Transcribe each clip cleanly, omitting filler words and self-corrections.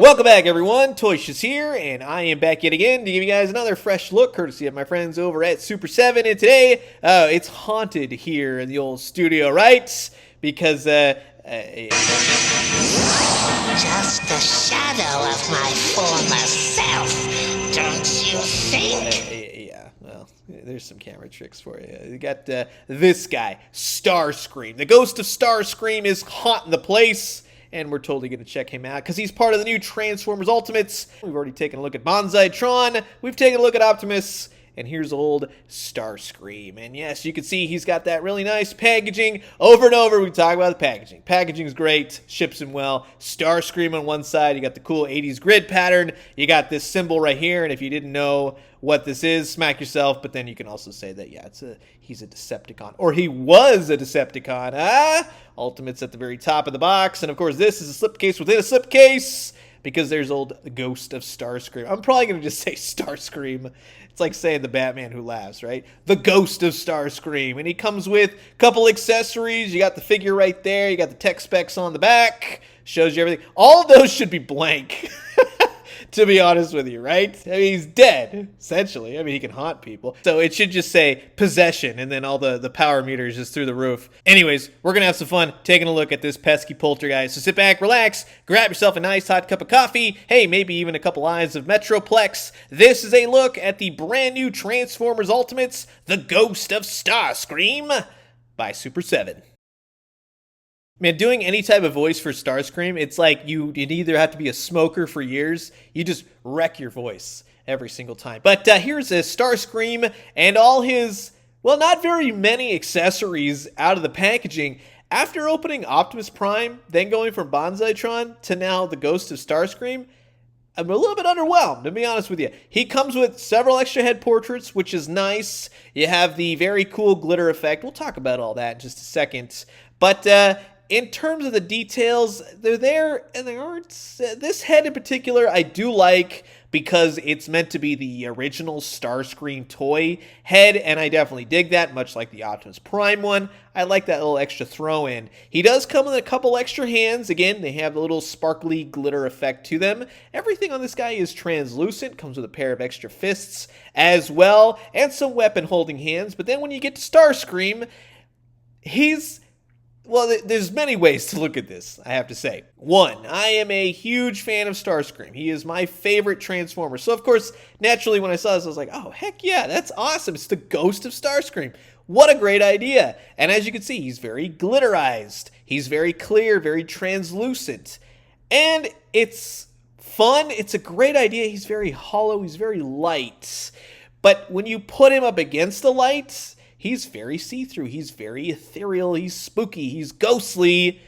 Welcome back, everyone. Toyshiz here, and I am back yet again to give you guys another fresh look, courtesy of my friends over at Super 7. And today, it's haunted here in the old studio, right? Because, just the shadow of my former self, don't you think? yeah, well, there's some camera tricks for you. You got this guy, Starscream. The ghost of Starscream is haunting the place. And we're totally going to check him out because he's part of the new Transformers Ultimates. We've already taken a look at Tron. We've taken a look at Optimus. And here's old Starscream. And yes, you can see he's got that really nice packaging. Over and over, we talk about the packaging. Packaging's great. Ships him well. Starscream on one side. You got the cool 80s grid pattern. You got this symbol right here. And if you didn't know what this is, smack yourself. But then you can also say that, yeah, he's a Decepticon. Or he was a Decepticon. Ultimates at the very top of the box. And, of course, this is a slipcase within a slipcase. Because there's old Ghost of Starscream. I'm probably going to just say Starscream. It's like saying the Batman Who Laughs, right? The Ghost of Starscream. And he comes with a couple accessories. You got the figure right there. You got the tech specs on the back. Shows you everything. All of those should be blank. To be honest with you, right? I mean, he's dead, essentially. I mean, he can haunt people. So it should just say possession, and then all the power meters just through the roof. Anyways, we're going to have some fun taking a look at this pesky poltergeist. So sit back, relax, grab yourself a nice hot cup of coffee. Hey, maybe even a couple eyes of Metroplex. This is a look at the brand new Transformers Ultimates, The Ghost of Starscream by Super 7. Man, doing any type of voice for Starscream, it's like you either have to be a smoker for years, you just wreck your voice every single time. But here's a Starscream and all his, well, not very many accessories out of the packaging. After opening Optimus Prime, then going from Tron to now the Ghost of Starscream, I'm a little bit underwhelmed, to be honest with you. He comes with several extra head portraits, which is nice. You have the very cool glitter effect. We'll talk about all that in just a second. But, in terms of the details, they're there and they aren't. This head in particular, I do like because it's meant to be the original Starscream toy head, and I definitely dig that, much like the Optimus Prime one. I like that little extra throw in. He does come with a couple extra hands. Again, they have a little sparkly glitter effect to them. Everything on this guy is translucent, comes with a pair of extra fists as well, and some weapon holding hands. But then when you get to Starscream, well, there's many ways to look at this, I have to say. One, I am a huge fan of Starscream. He is my favorite Transformer. So, of course, naturally, when I saw this, I was like, oh, heck yeah, that's awesome. It's the Ghost of Starscream. What a great idea. And as you can see, he's very glitterized. He's very clear, very translucent. And it's fun. It's a great idea. He's very hollow. He's very light. But when you put him up against the light, he's very see-through, he's very ethereal, he's spooky, he's ghostly,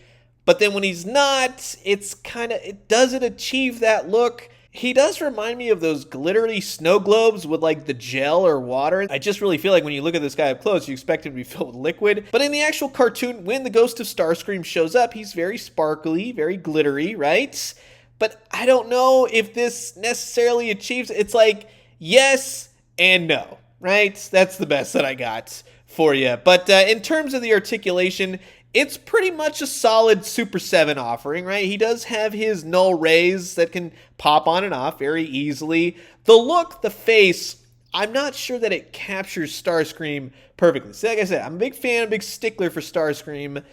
but then when he's not, it doesn't achieve that look. He does remind me of those glittery snow globes with like the gel or water. I just really feel like when you look at this guy up close, you expect him to be filled with liquid. But in the actual cartoon, when the Ghost of Starscream shows up, he's very sparkly, very glittery, right? But I don't know if this necessarily achieves, it's like yes and no. Right? That's the best that I got for you. But in terms of the articulation, it's pretty much a solid Super 7 offering, right? He does have his null rays that can pop on and off very easily. The look, the face, I'm not sure that it captures Starscream perfectly. So like I said, I'm a big fan, a big stickler for Starscream.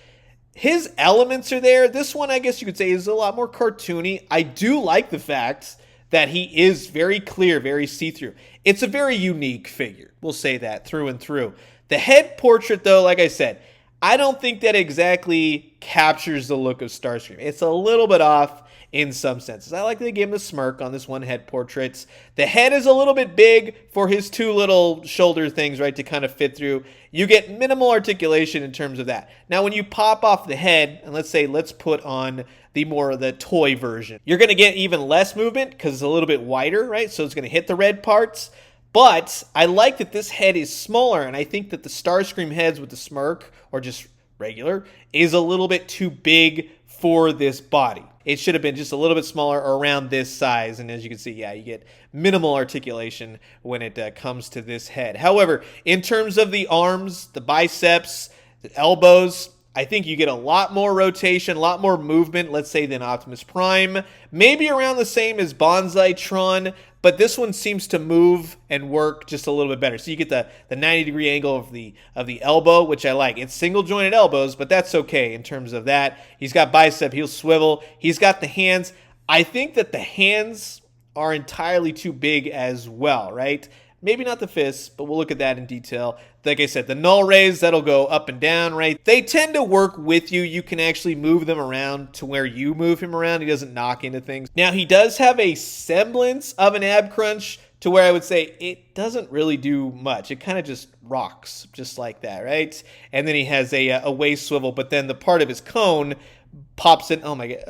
His elements are there. This one, I guess you could say, is a lot more cartoony. I do like the fact that he is very clear, very see-through. It's a very unique figure. We'll say that through and through. The head portrait, though, like I said, I don't think that exactly captures the look of Starscream. It's a little bit off in some senses. I like to give him a smirk on this one head portrait. The head is a little bit big for his two little shoulder things, right, to kind of fit through. You get minimal articulation in terms of that. Now, when you pop off the head, and let's put on the toy version, you're going to get even less movement because it's a little bit wider, right? So it's going to hit the red parts. But I like that this head is smaller, and I think that the Starscream heads with the smirk, or just regular, is a little bit too big for this body. It should have been just a little bit smaller or around this size. And as you can see, yeah, you get minimal articulation when it comes to this head. However, in terms of the arms, the biceps, the elbows, I think you get a lot more rotation, a lot more movement, let's say, than Optimus Prime. Maybe around the same as Bonsai-tron, but this one seems to move and work just a little bit better. So you get the 90-degree angle of the elbow, which I like. It's single-jointed elbows, but that's okay in terms of that. He's got bicep, he'll swivel. He's got the hands. I think that the hands are entirely too big as well, right? Maybe not the fists, but we'll look at that in detail. Like I said, the null rays, that'll go up and down, right? They tend to work with you. You can actually move them around to where you move him around. He doesn't knock into things. Now, he does have a semblance of an ab crunch to where I would say it doesn't really do much. It kind of just rocks just like that, right? And then he has a waist swivel, but then the part of his cone pops in. Oh my God.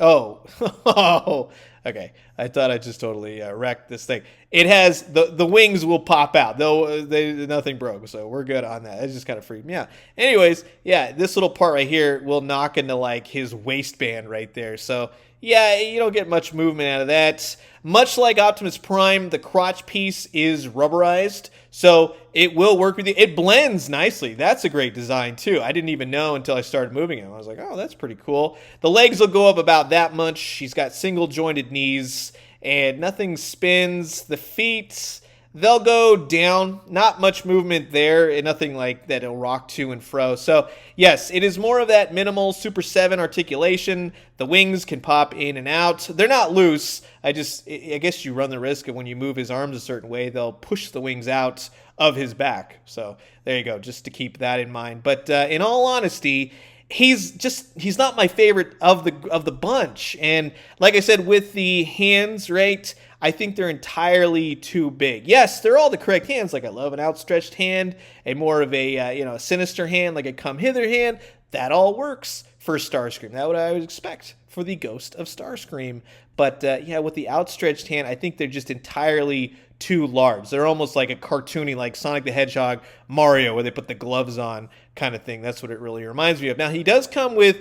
Oh. Okay, I thought I just totally wrecked this thing. It has, the wings will pop out, though nothing broke, so we're good on that. It just kind of freaked me out. Anyways, yeah, this little part right here will knock into like his waistband right there. So yeah, you don't get much movement out of that. Much like Optimus Prime, the crotch piece is rubberized, so it will work with you. It blends nicely. That's a great design too. I didn't even know until I started moving him. I was like, oh, that's pretty cool. The legs will go up about that much. He's got single jointed knees and nothing spins. The feet, they'll go down. Not much movement there, and nothing like that it'll rock to and fro. So yes, it is more of that minimal Super 7 articulation. The wings can pop in and out. They're not loose. I guess you run the risk of when you move his arms a certain way, they'll push the wings out of his back. So there you go, just to keep that in mind. But in all honesty, he's not my favorite of the bunch. And like I said, with the hands, right, I think they're entirely too big. Yes, they're all the correct hands. Like, I love an outstretched hand, a more of a a sinister hand, like a come hither hand. That all works for Starscream. That's what I would expect for the Ghost of Starscream. But yeah, with the outstretched hand, I think they're just entirely too large. They're almost like a cartoony, like Sonic the Hedgehog, Mario, where they put the gloves on kind of thing. That's what it really reminds me of. Now, he does come with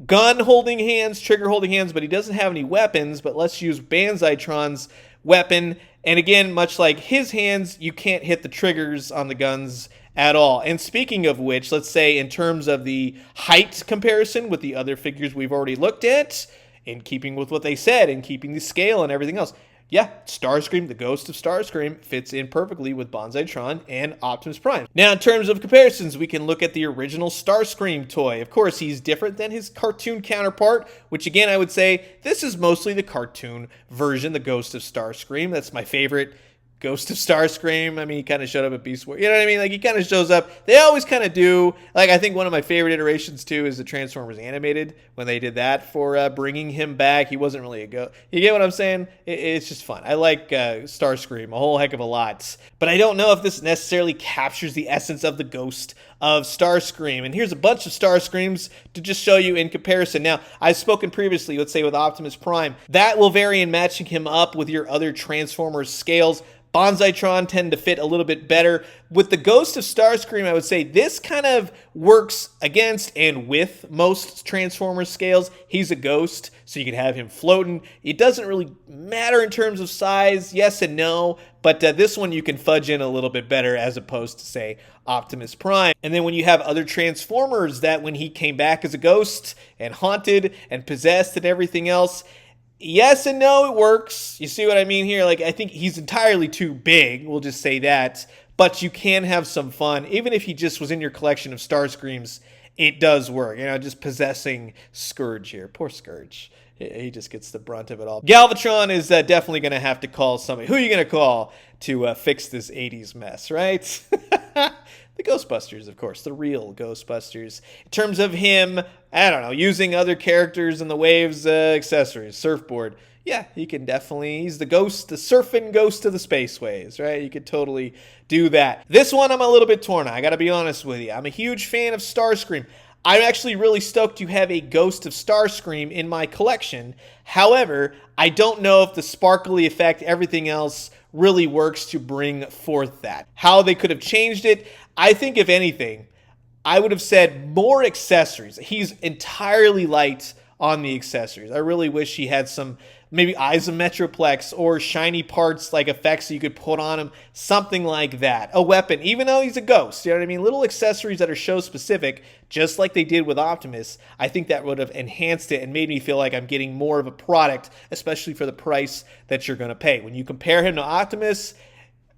gun holding hands, trigger holding hands, but he doesn't have any weapons. But let's use Bonsai-tron's weapon. And again, much like his hands, you can't hit the triggers on the guns at all. And speaking of which, let's say in terms of the height comparison with the other figures we've already looked at, in keeping with what they said and keeping the scale and everything else, yeah, Starscream, the Ghost of Starscream, fits in perfectly with Bonsai-tron and Optimus Prime. Now, in terms of comparisons, we can look at the original Starscream toy. Of course, he's different than his cartoon counterpart, which again, I would say this is mostly the cartoon version, the Ghost of Starscream. That's my favorite Ghost of Starscream. I mean, he kind of showed up at Beast Wars. You know what I mean? Like, he kind of shows up. They always kind of do. Like, I think one of my favorite iterations, too, is the Transformers Animated, when they did that for bringing him back. He wasn't really a ghost. You get what I'm saying? It's just fun. I like Starscream a whole heck of a lot. But I don't know if this necessarily captures the essence of the Ghost of Starscream. And here's a bunch of Starscreams to just show you in comparison. Now, I've spoken previously, let's say with Optimus Prime. That will vary in matching him up with your other Transformers scales. Bonsai-tron tend to fit a little bit better. With the Ghost of Starscream, I would say this kind of works against and with most Transformers scales. He's a ghost, so you can have him floating. It doesn't really matter in terms of size, yes and no, but this one you can fudge in a little bit better as opposed to, say, Optimus Prime. And then when you have other Transformers that when he came back as a ghost and haunted and possessed and everything else, yes and no, it works. You see what I mean here? Like, I think he's entirely too big. We'll just say that. But you can have some fun. Even if he just was in your collection of Starscreams, it does work. You know, just possessing Scourge here. Poor Scourge. He just gets the brunt of it all. Galvatron is definitely going to have to call somebody. Who are you going to call to fix this 80s mess, right? The Ghostbusters, of course, the real Ghostbusters. In terms of him, I don't know, using other characters in the Waves accessories, surfboard. Yeah, he can definitely, he's the ghost, the surfing ghost of the spaceways, right? You could totally do that. This one I'm a little bit torn on, I gotta be honest with you. I'm a huge fan of Starscream. I'm actually really stoked to have a Ghost of Starscream in my collection. However, I don't know if the sparkly effect, everything else, really works to bring forth that. How they could have changed it, I think if anything, I would have said more accessories. He's entirely light on the accessories. I really wish he had some maybe Eyes of Metroplex or shiny parts like effects you could put on him, something like that. A weapon, even though he's a ghost, you know what I mean? Little accessories that are show specific, just like they did with Optimus. I think that would have enhanced it and made me feel like I'm getting more of a product, especially for the price that you're going to pay. When you compare him to Optimus,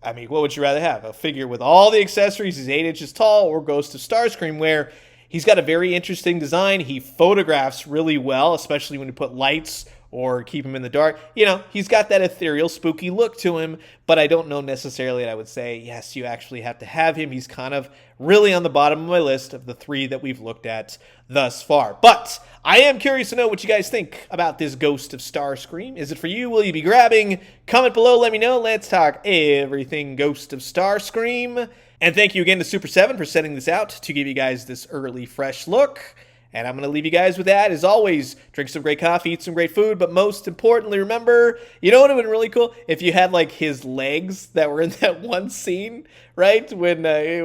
I mean, what would you rather have? A figure with all the accessories, he's 8 inches tall, or Ghost of Starscream, where he's got a very interesting design. He photographs really well, especially when you put lights or keep him in the dark. You know, he's got that ethereal, spooky look to him, but I don't know necessarily that I would say, yes, you actually have to have him. He's kind of really on the bottom of my list of the 3 that we've looked at thus far. But I am curious to know what you guys think about this Ghost of Starscream. Is it for you? Will you be grabbing? Comment below, let me know. Let's talk everything Ghost of Starscream. And thank you again to Super 7 for sending this out to give you guys this early, fresh look. And I'm going to leave you guys with that. As always, drink some great coffee, eat some great food, but most importantly, remember, you know what would have been really cool? If you had, like, his legs that were in that one scene, right? When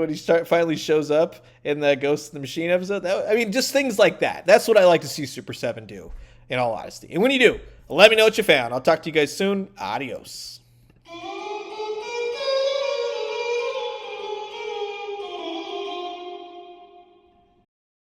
he finally shows up in the Ghost of the Machine episode. I mean, just things like that. That's what I like to see Super 7 do, in all honesty. And when you do, let me know what you found. I'll talk to you guys soon. Adios.